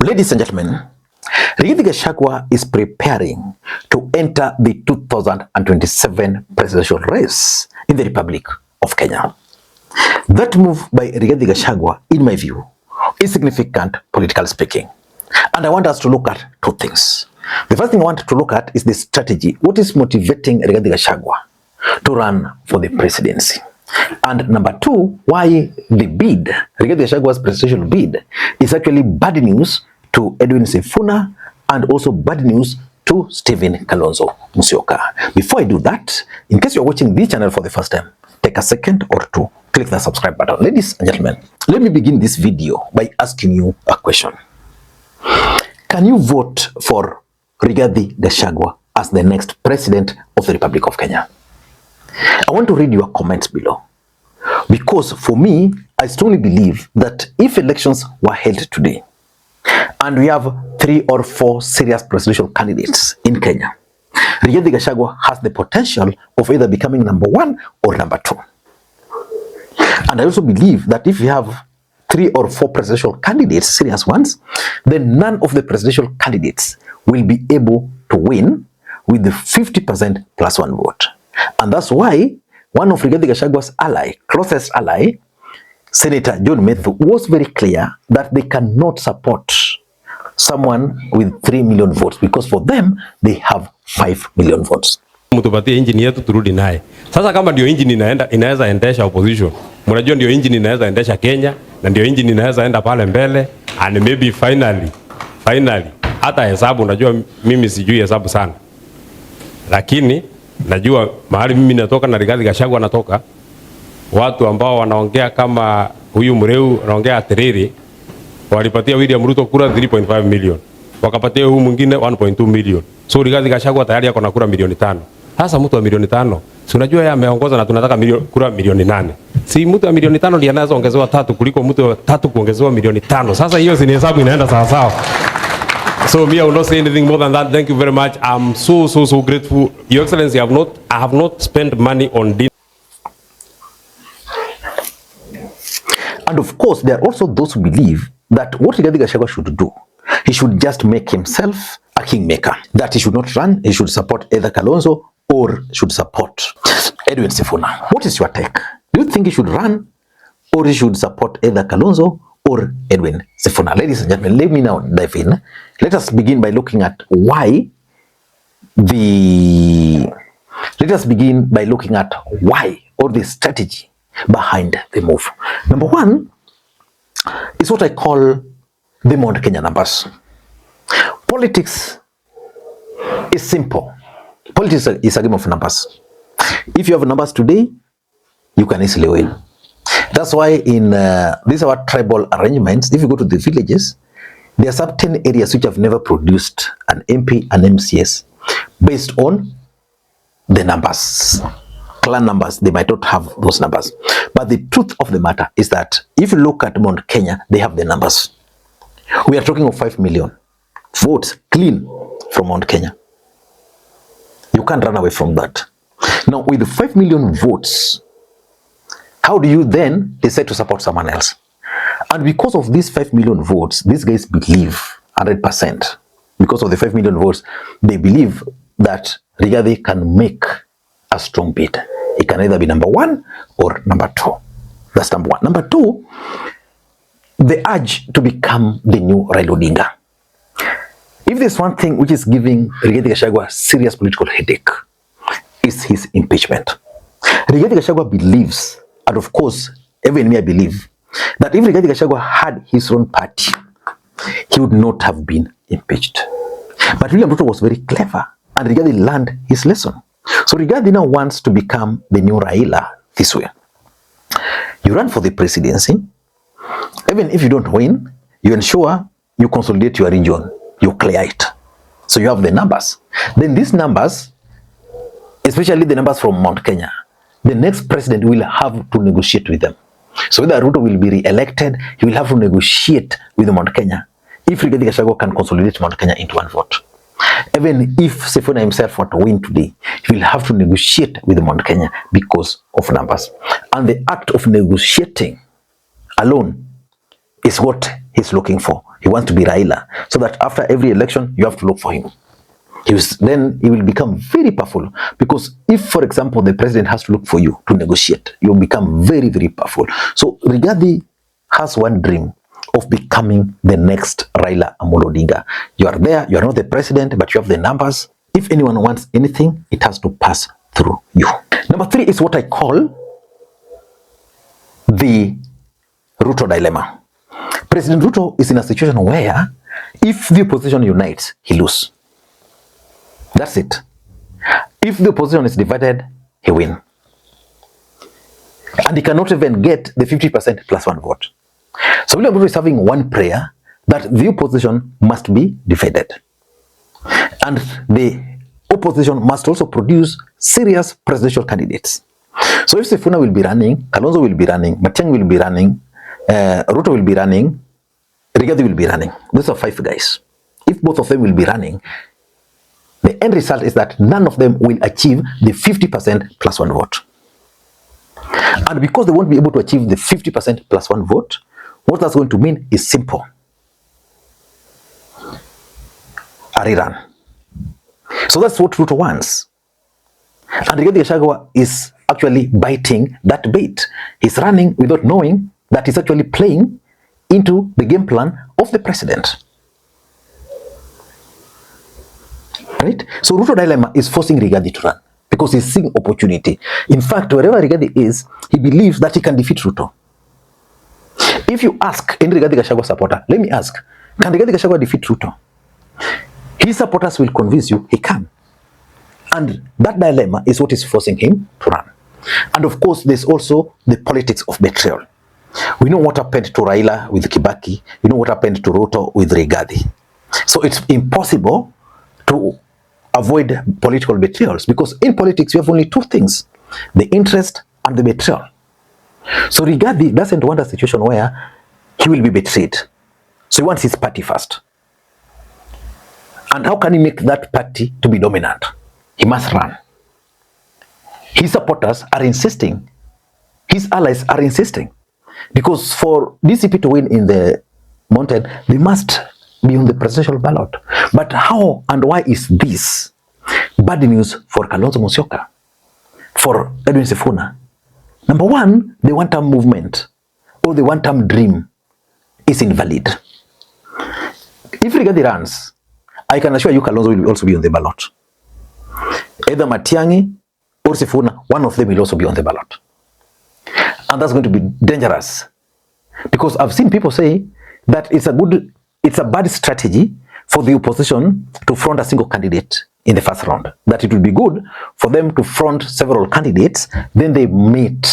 Ladies and gentlemen, Rigathi Gachagua is preparing to enter the 2027 presidential race in the Republic of Kenya. That move by Rigathi Gachagua, in my view, is significant politically speaking. And I want us to look at two things. The first thing I want to look at is the strategy. What is motivating Rigathi Gachagua to run for the presidency? And number two, why the bid, Rigathi Gachagua's presidential bid, is actually bad news to Edwin Sifuna and also bad news to Stephen Kalonzo Musyoka. Before I do that, in case you're watching this channel for the first time, take a second or two, click the subscribe button. Ladies and gentlemen, let me begin this video by asking you a question. Can you vote for Rigathi Gachagua as the next president of the Republic of Kenya? I want to read your comments below, because for me, I strongly believe that if elections were held today and we have 3 or 4 serious presidential candidates in Kenya, Rigathi Gachagua has the potential of either becoming number 1 or number 2. And I also believe that if we have 3 or 4 presidential candidates, serious ones, then none of the presidential candidates will be able to win with the 50% plus 1 vote. And that's why one of Rigathi Gachagua's closest ally, Senator John Methu, was very clear that they cannot support someone with 3 million votes, because for them, they have 5 million votes. Mtupatie engine yetu turudi naye. Sasa kama ndio engine inaweza endesha opposition, mnajua ndio engine inaweza endesha Kenya, na ndio engine inaweza enda pale mbele, and maybe finally hata hesabu, unajua mimi sijui hesabu sana, lakini najua mahali mimi natoka na Rigathi Gachagua natoka, watu ambao wanaongea kama huyu Mreu anaongea Terere, walipatia William Ruto kura 3.5 million, wakapatia huyu mwingine 1.2 million. So Rigathi Gachagua tayari yako na kura milioni 5. Sasa mtu wa milioni 5, si unajua yeye ameongoza na tunataka kura milioni 8. Si mtu wa milioni 5 ndiye anaweza ongezewa 3 kuliko mtu wa 3 kuongezewa milioni 5. Sasa hiyo si hesabu inaenda sawa sawa. So me, I will not say anything more than that. Thank you very much. I'm so grateful. Your Excellency, I have not spent money on dinner. And of course, there are also those who believe that what Rigathi Gachagua should do, he should just make himself a kingmaker. That he should not run, he should support either Kalonzo or should support Edwin Sifuna. What is your take? Do you think he should run or he should support either Kalonzo or Edwin Sifuna? Ladies and gentlemen, let me now dive in. Let us begin by looking at why or the strategy behind the move. Number 1 is what I call the Mount Kenya numbers. Politics is simple. Politics is a game of numbers. If you have numbers today, you can easily win. That's why in these are tribal arrangements. If you go to the villages, there are certain areas which have never produced an MP and MCS based on the numbers. Clan numbers, they might not have those numbers. But the truth of the matter is that if you look at Mount Kenya, they have the numbers. We are talking of 5 million votes clean from Mount Kenya. You can't run away from that. Now, with the 5 million votes, how do you then decide to support someone else? And because of these 5 million votes, these guys believe 100%. Because of the 5 million votes, they believe that Rigathi can make a strong bid. It can either be number 1 or number 2. That's number 1. Number 2, the urge to become the new Raila Odinga. If there's one thing which is giving Rigathi Gachagua serious political headache, is his impeachment. Rigathi Gachagua believes, and of course, even me I believe, that if Rigathi Gachagua had his own party, he would not have been impeached. But William Ruto was very clever, and Rigathi learned his lesson. So Rigathi now wants to become the new Raila this way. You run for the presidency. Even if you don't win, you ensure you consolidate your region, you clear it. So you have the numbers. Then these numbers, especially the numbers from Mount Kenya, the next president will have to negotiate with them. So whether Ruto will be re-elected, he will have to negotiate with Mount Kenya. If Rigathi Gachagua can consolidate Mount Kenya into 1 vote. Even if Sifuna himself want to win today, he will have to negotiate with Mount Kenya because of numbers. And the act of negotiating alone is what he's looking for. He wants to be Raila, so that after every election, you have to look for him. Then he will become very powerful, because if, for example, the president has to look for you to negotiate, you'll become very, very powerful. So Rigathi has one dream of becoming the next Raila Odinga. You are there, you are not the president, but you have the numbers. If anyone wants anything, it has to pass through you. Number 3 is what I call the Ruto dilemma. President Ruto is in a situation where if the opposition unites, he loses. That's it. If the opposition is divided, he wins. And he cannot even get the 50% plus 1 vote. So William Ruto is having one prayer, that the opposition must be divided. And the opposition must also produce serious presidential candidates. So if Sifuna will be running, Kalonzo will be running, Makwiny will be running, Ruto will be running, Rigathi will be running. Those are 5 guys. If both of them will be running, the end result is that none of them will achieve the 50% plus 1 vote. And because they won't be able to achieve the 50% plus 1 vote, what that's going to mean is simple. A rerun. So that's what Ruto wants. And Rigathi Gachagua is actually biting that bait. He's running without knowing that he's actually playing into the game plan of the president. Right? So Ruto dilemma is forcing Rigathi to run because he's seeing opportunity. In fact, wherever Rigathi is, he believes that he can defeat Ruto. If you ask any Rigathi Gachagua supporter, let me ask, can Rigathi Gachagua defeat Ruto? His supporters will convince you he can. And that dilemma is what is forcing him to run. And of course, there's also the politics of betrayal. We know what happened to Raila with Kibaki. We know what happened to Ruto with Rigathi. So it's impossible to avoid political betrayals, because in politics you have only 2 things: the interest and the betrayal. So Rigathi doesn't want a situation where he will be betrayed. So he wants his party first. And how can he make that party to be dominant? He must run. His supporters are insisting. His allies are insisting. Because for DCP to win in the mountain, they must be on the presidential ballot. But how and why is this bad news for Kalonzo Musyoka, for Edwin Sifuna? Number 1, the one-term movement or the one-term dream is invalid. If Rigathi runs, I can assure you Kalonzo will also be on the ballot. Either Makwiny or Sifuna, one of them will also be on the ballot. And that's going to be dangerous, because I've seen people say that it's a bad strategy for the opposition to front a single candidate in the first round. That it would be good for them to front several candidates, then they meet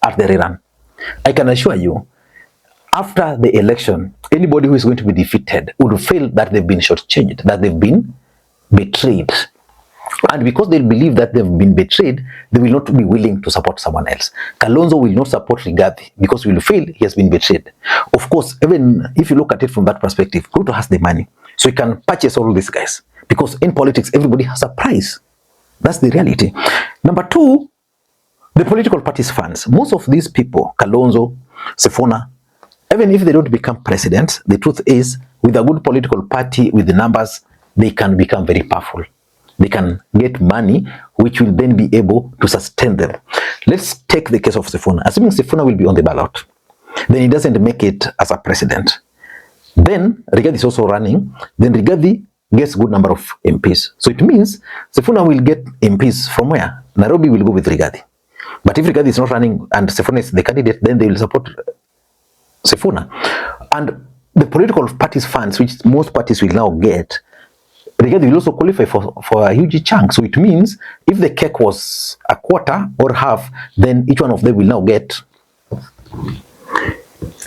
at the rerun. I can assure you, after the election, anybody who is going to be defeated would feel that they've been shortchanged, that they've been betrayed. And because they believe that they've been betrayed, they will not be willing to support someone else. Kalonzo will not support Rigathi because he will feel he has been betrayed. Of course, even if you look at it from that perspective, Ruto has the money, so he can purchase all these guys. Because in politics, everybody has a price. That's the reality. Number 2, the political parties' funds. Most of these people, Kalonzo, Sifuna, even if they don't become presidents, the truth is, with a good political party, with the numbers, they can become very powerful. They can get money, which will then be able to sustain them. Let's take the case of Sifuna. Assuming Sifuna will be on the ballot, then he doesn't make it as a president. Then Rigathi is also running. Then Rigathi gets a good number of MPs. So it means Sifuna will get MPs from where? Nairobi will go with Rigathi. But if Rigathi is not running and Sifuna is the candidate, then they will support Sifuna. And the political parties' funds, which most parties will now get, Rigathi will also qualify for a huge chunk. So it means if the cake was a quarter or half, then each one of them will now get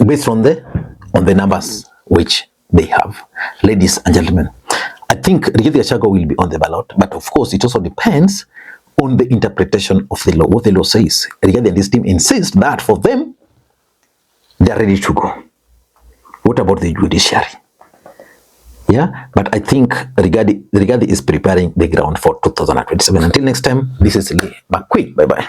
based on the numbers which they have. Ladies and gentlemen, I think Rigathi Gachagua will be on the ballot, but of course it also depends on the interpretation of the law, what the law says. Rigathi and his team insist that for them, they are ready to go. What about the judiciary? Yeah, but I think Rigathi is preparing the ground for 2027. Until next time, this is Makwiny. Bye-bye.